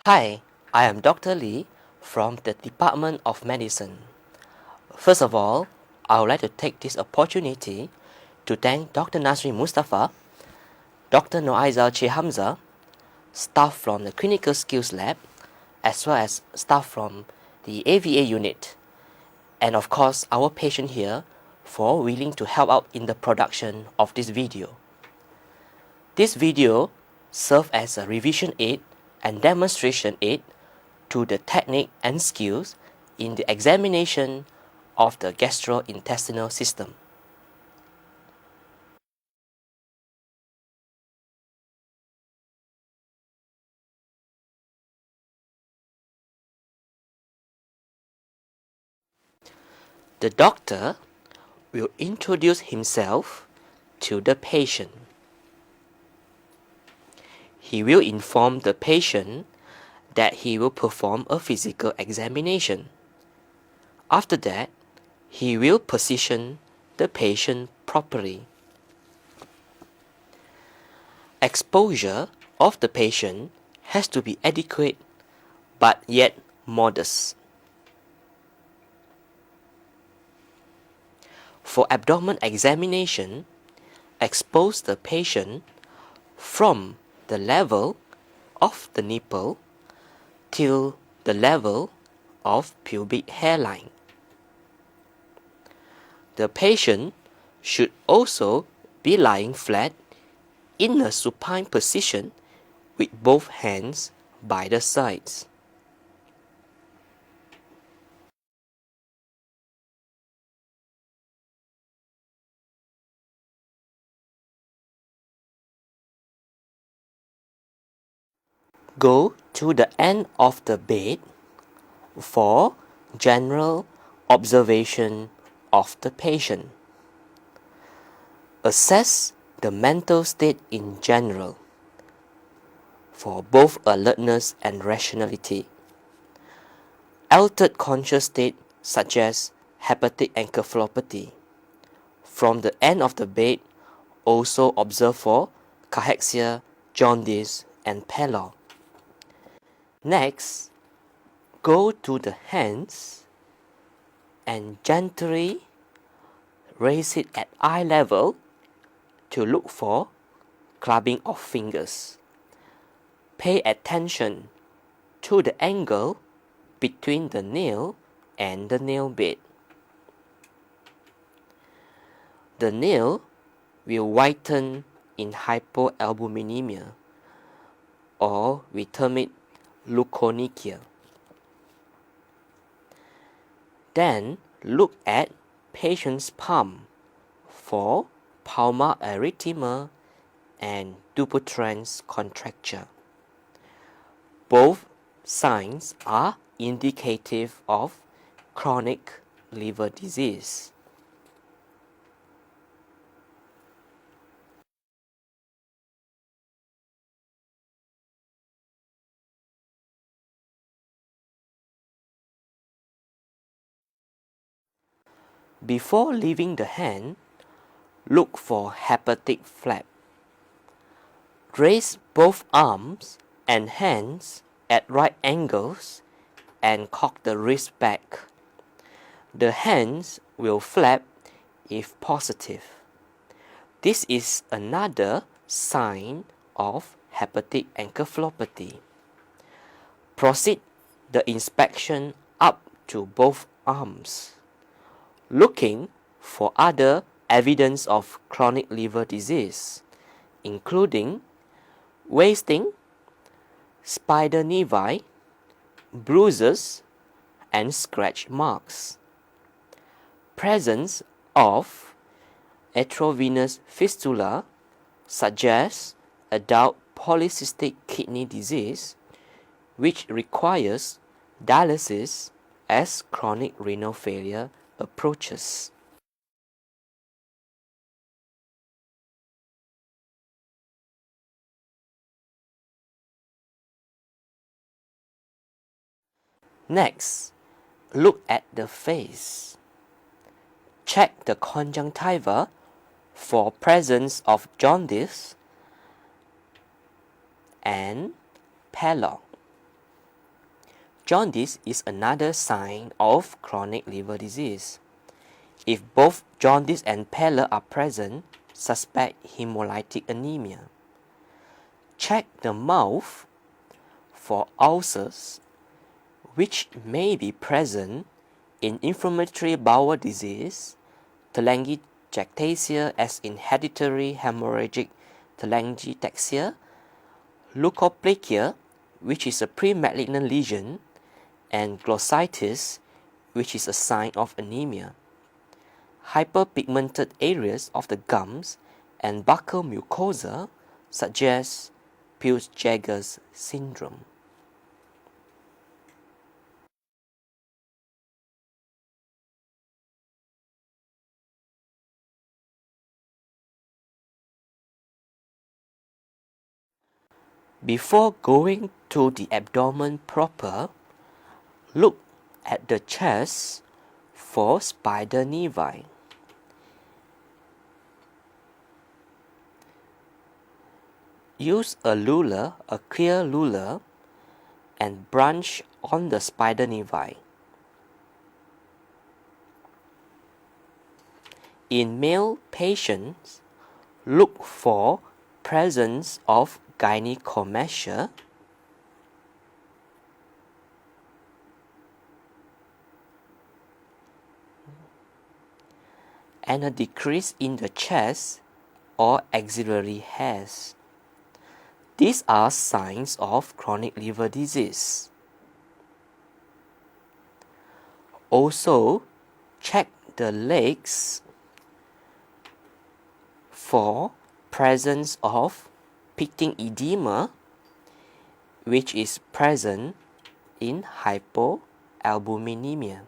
Hi, I am Dr. Lee from the Department of Medicine. First of all, I would like to take this opportunity to thank Dr. Nasri Mustafa, Dr. Noaizal Hamza, staff from the Clinical Skills Lab, as well as staff from the AVA unit, and of course our patient here for willing to help out in the production of this video. This video serves as a revision aid and demonstration aid to the technique and skills in the examination of the gastrointestinal system. The doctor will introduce himself to the patient. He will inform the patient that he will perform a physical examination. After that, he will position the patient properly. Exposure of the patient has to be adequate but yet modest. For abdomen examination, expose the patient from the level of the nipple till the level of pubic hairline. The patient should also be lying flat in a supine position with both hands by the sides. Go to the end of the bed for general observation of the patient. Assess the mental state in general for both alertness and rationality. Altered conscious state such as hepatic encephalopathy. From the end of the bed, also observe for cachexia, jaundice, and pallor. Next, go to the hands and gently raise it at eye level to look for clubbing of fingers. Pay attention to the angle between the nail and the nail bed. The nail will whiten in hypoalbuminemia, or we term it leukonychia. Then look at patient's palm for palmar erythema and Dupuytren's contracture. Both signs are indicative of chronic liver disease. Before leaving the hand, look for hepatic flap. Raise both arms and hands at right angles and cock the wrist back. The hands will flap if positive. This is another sign of hepatic encephalopathy. Proceed the inspection up to both arms, looking for other evidence of chronic liver disease, including wasting, spider nevi, bruises, and scratch marks. Presence of arteriovenous fistula suggests adult polycystic kidney disease, which requires dialysis as chronic renal failure approaches. Next, look at the face. Check the conjunctiva for presence of jaundice and pallor. Jaundice is another sign of chronic liver disease. If both jaundice and pallor are present, suspect hemolytic anemia. Check the mouth for ulcers, which may be present in inflammatory bowel disease, telangiectasia as in hereditary hemorrhagic telangiectasia, leukoplakia, which is a pre-malignant lesion, and glossitis, which is a sign of anemia. Hyperpigmented areas of the gums and buccal mucosa suggest Peutz-Jeghers syndrome. Before going to the abdomen proper, look at the chest for spider nevi. Use a ruler, a clear ruler, and branch on the spider nevi. In male patients, look for presence of gynecomastia, and a decrease in the chest or axillary hairs. These are signs of chronic liver disease. Also, check the legs for presence of pitting edema, which is present in hypoalbuminemia.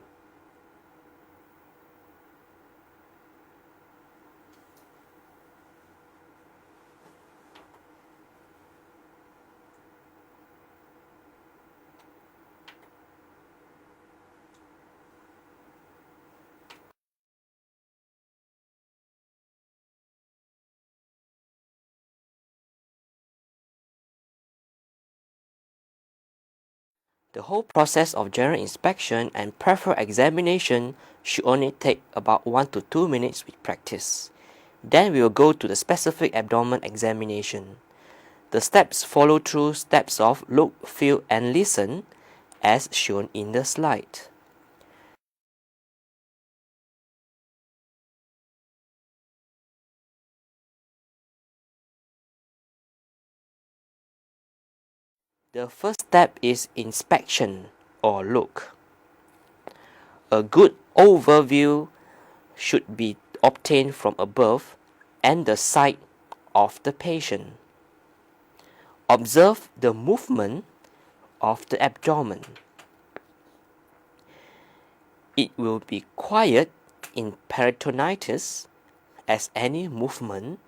The whole process of general inspection and peripheral examination should only take about 1 to 2 minutes with practice. Then we will go to the specific abdomen examination. The steps follow through steps of look, feel, and listen as shown in the slide. The first step is inspection or look. A good overview should be obtained from above and the side of the patient. Observe the movement of the abdomen. It will be quiet in peritonitis as any movement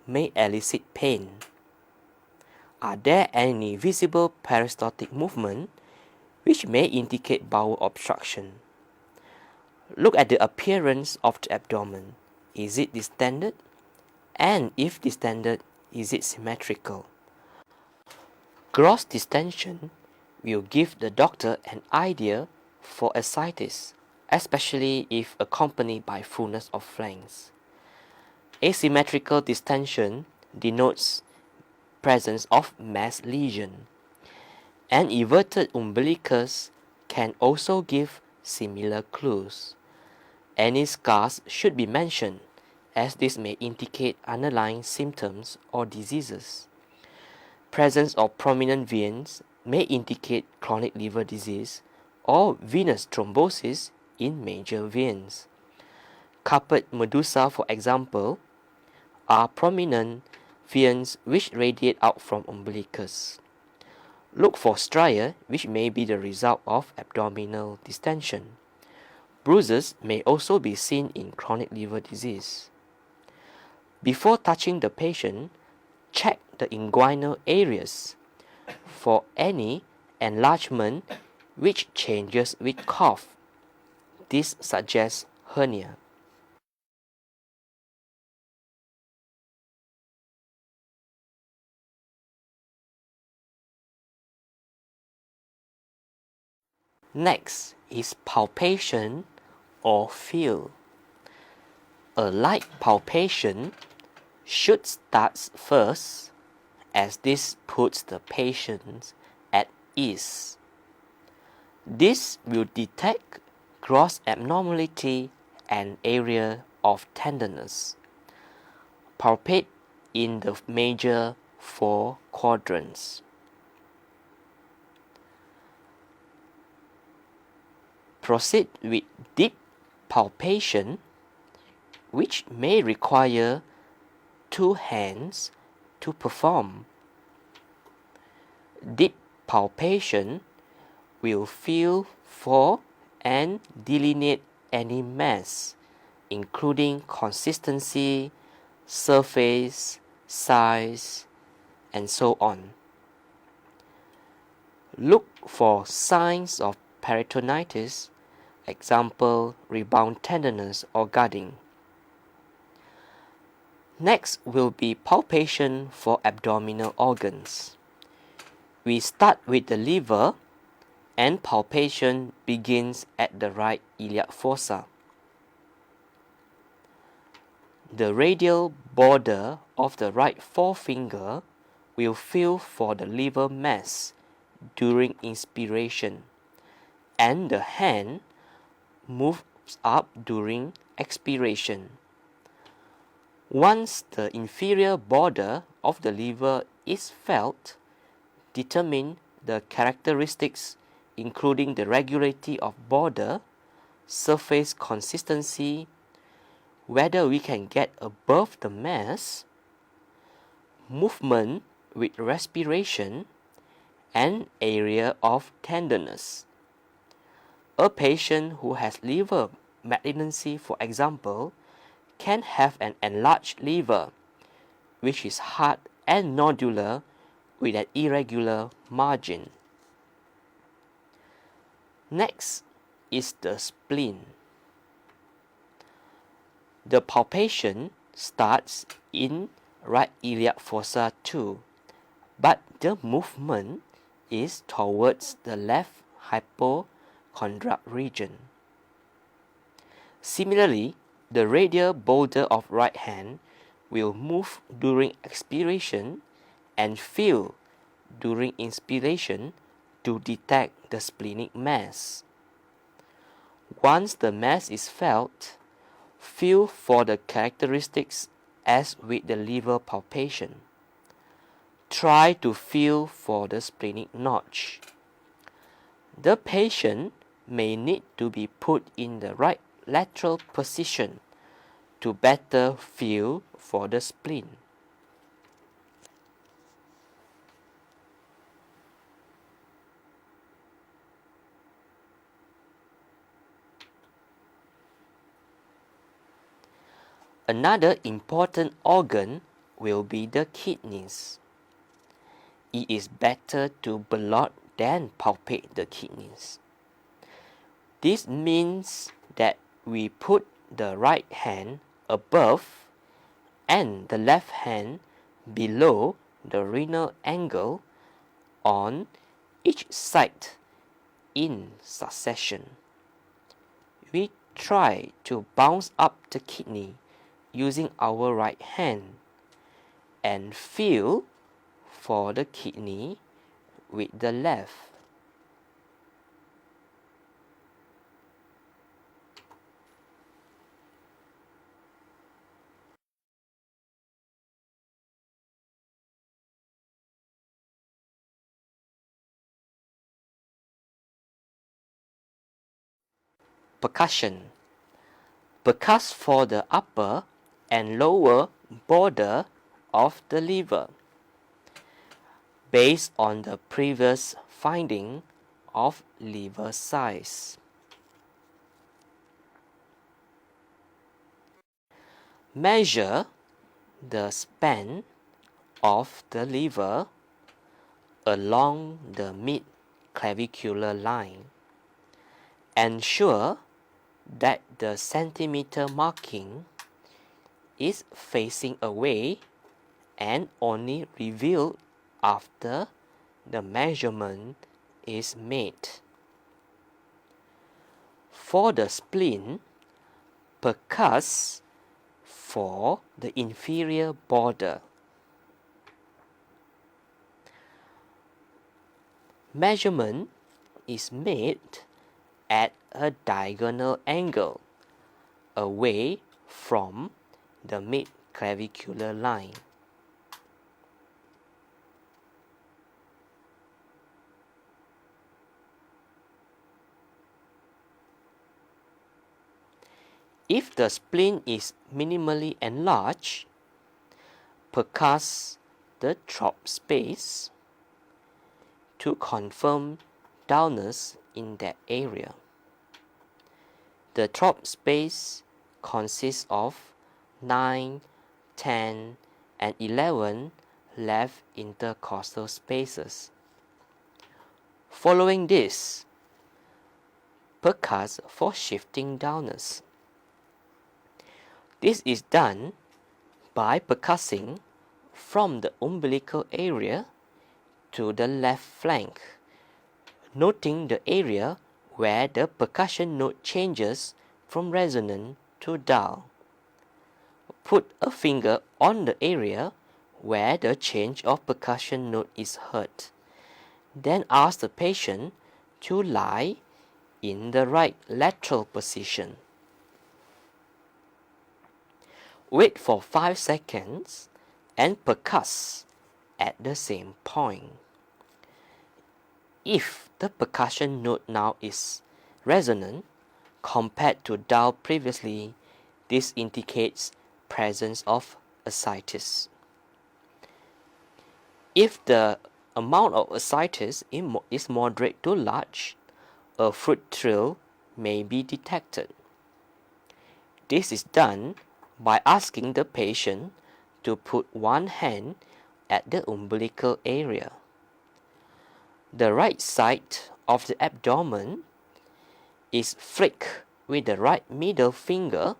may elicit pain. Are there any visible peristaltic movement which may indicate bowel obstruction? Look at the appearance of the abdomen. Is it distended? And if distended, is it symmetrical? Gross distension will give the doctor an idea for ascites, especially if accompanied by fullness of flanks. Asymmetrical distension denotes presence of mass lesion. An everted umbilicus can also give similar clues. Any scars should be mentioned, as this may indicate underlying symptoms or diseases. Presence of prominent veins may indicate chronic liver disease or venous thrombosis in major veins. Carpet medusa, for example, are prominent veins which radiate out from umbilicus. Look for stria, which may be the result of abdominal distension. Bruises may also be seen in chronic liver disease. Before touching the patient, check the inguinal areas for any enlargement which changes with cough. This suggests hernia. Next is palpation or feel. A light palpation should start first, as this puts the patient at ease. This will detect gross abnormality and area of tenderness. Palpate in the major 4 quadrants. Proceed with deep palpation, which may require 2 hands to perform. Deep palpation will feel for and delineate any mass, including consistency, surface, size, and so on. Look for signs of peritonitis, example, rebound tenderness or guarding. Next will be palpation for abdominal organs. We start with the liver, and palpation begins at the right iliac fossa. The radial border of the right forefinger will feel for the liver mass during inspiration, and the hand moves up during expiration. Once the inferior border of the liver is felt, determine the characteristics including the regularity of border, surface consistency, whether we can get above the mass, movement with respiration, and area of tenderness. A patient who has liver malignancy, for example, can have an enlarged liver, which is hard and nodular with an irregular margin. Next is the spleen. The palpation starts in right iliac fossa too, but the movement is towards the left hypochondral region. Similarly, the radial border of right hand will move during expiration and feel during inspiration to detect the splenic mass. Once the mass is felt, feel for the characteristics as with the liver palpation. Try to feel for the splenic notch. The patient may need to be put in the right lateral position to better feel for the spleen. Another important organ will be the kidneys. It is better to ballot than palpate the kidneys. This means that we put the right hand above and the left hand below the renal angle on each side in succession. We try to bounce up the kidney using our right hand and feel for the kidney with the left. Percussion. Percuss for the upper and lower border of the liver. Based on the previous finding of liver size. Measure the span of the liver along the mid-clavicular line. Ensure that the centimeter marking is facing away and only revealed after the measurement is made. For the spleen, percuss for the inferior border. Measurement is made at a diagonal angle away from the mid-clavicular line. If the spleen is minimally enlarged, percuss the throat space to confirm dullness in that area. The throat space consists of 9, 10, and 11 left intercostal spaces. Following this, percuss for shifting dullness. This is done by percussing from the umbilical area to the left flank, noting the area where the percussion note changes from resonant to dull. Put a finger on the area where the change of percussion note is heard. Then ask the patient to lie in the right lateral position. Wait for 5 seconds and percuss at the same point. If the percussion note now is resonant compared to dull previously, this indicates presence of ascites. If the amount of ascites is moderate to large, a fruit trill may be detected. This is done by asking the patient to put one hand at the umbilical area. The right side of the abdomen is flicked with the right middle finger,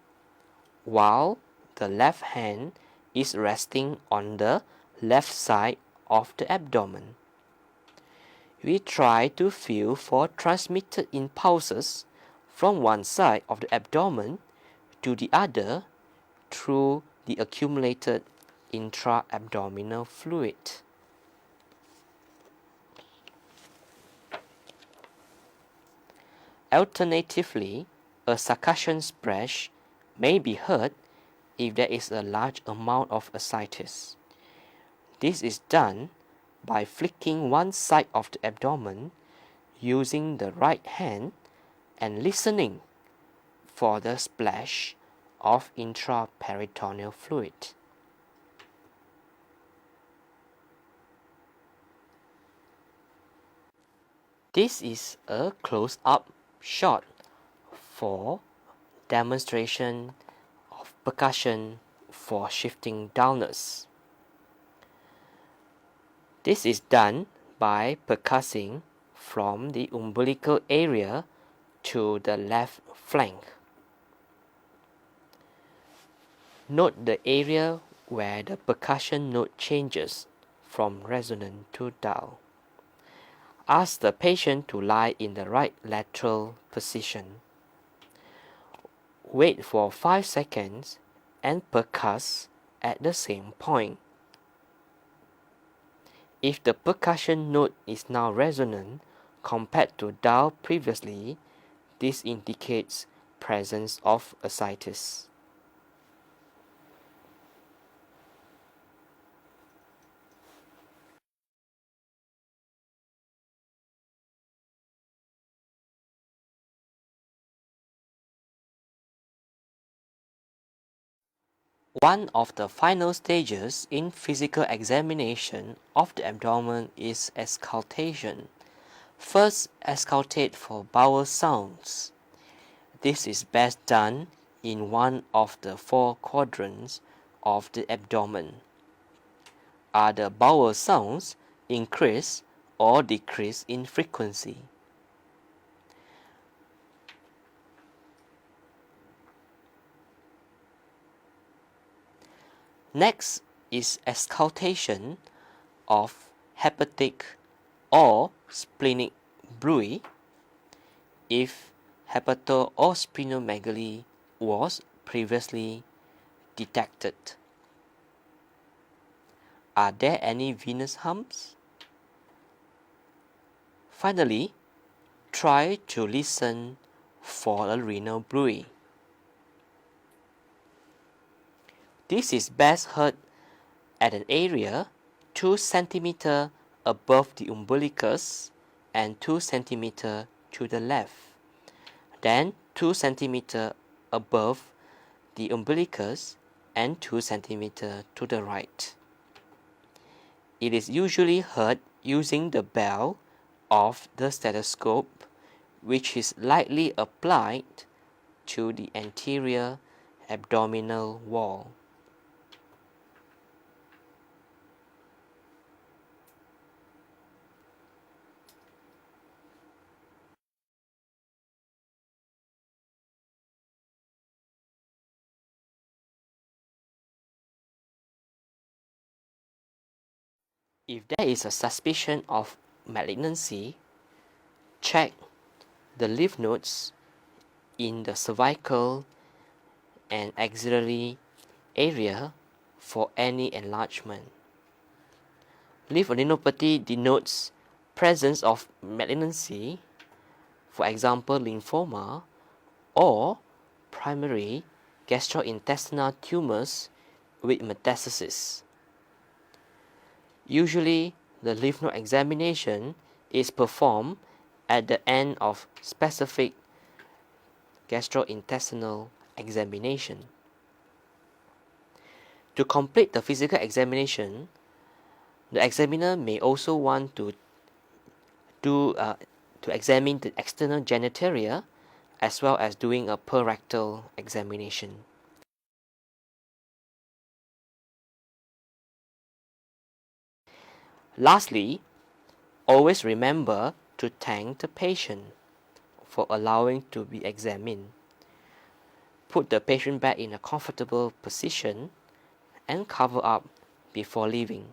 while the left hand is resting on the left side of the abdomen. We try to feel for transmitted impulses from one side of the abdomen to the other through the accumulated intra-abdominal fluid. Alternatively, a succussion splash may be heard if there is a large amount of ascites. This is done by flicking one side of the abdomen using the right hand and listening for the splash of intraperitoneal fluid. This is a close-up shot for demonstration of percussion for shifting dullness. This is done by percussing from the umbilical area to the left flank. Note the area where the percussion note changes from resonant to dull. Ask the patient to lie in the right lateral position. Wait for 5 seconds and percuss at the same point. If the percussion note is now resonant compared to dull previously, this indicates presence of ascites. One of the final stages in physical examination of the abdomen is auscultation. First, auscultate for bowel sounds. This is best done in one of the 4 quadrants of the abdomen. Are the bowel sounds increase or decrease in frequency? Next is auscultation of hepatic or splenic bruit. If hepato or splenomegaly was previously detected. Are there any venous humps? Finally, try to listen for a renal bruit. This is best heard at an area 2 cm above the umbilicus and 2 cm to the left, then 2 cm above the umbilicus and 2 cm to the right. It is usually heard using the bell of the stethoscope, which is lightly applied to the anterior abdominal wall. If there is a suspicion of malignancy, check the lymph nodes in the cervical and axillary area for any enlargement. Lymphadenopathy denotes presence of malignancy, for example lymphoma or primary gastrointestinal tumors with metastasis. Usually, the lymph node examination is performed at the end of specific gastrointestinal examination. To complete the physical examination, the examiner may also want to examine the external genitalia as well as doing a per-rectal examination. Lastly, always remember to thank the patient for allowing to be examined. Put the patient back in a comfortable position and cover up before leaving.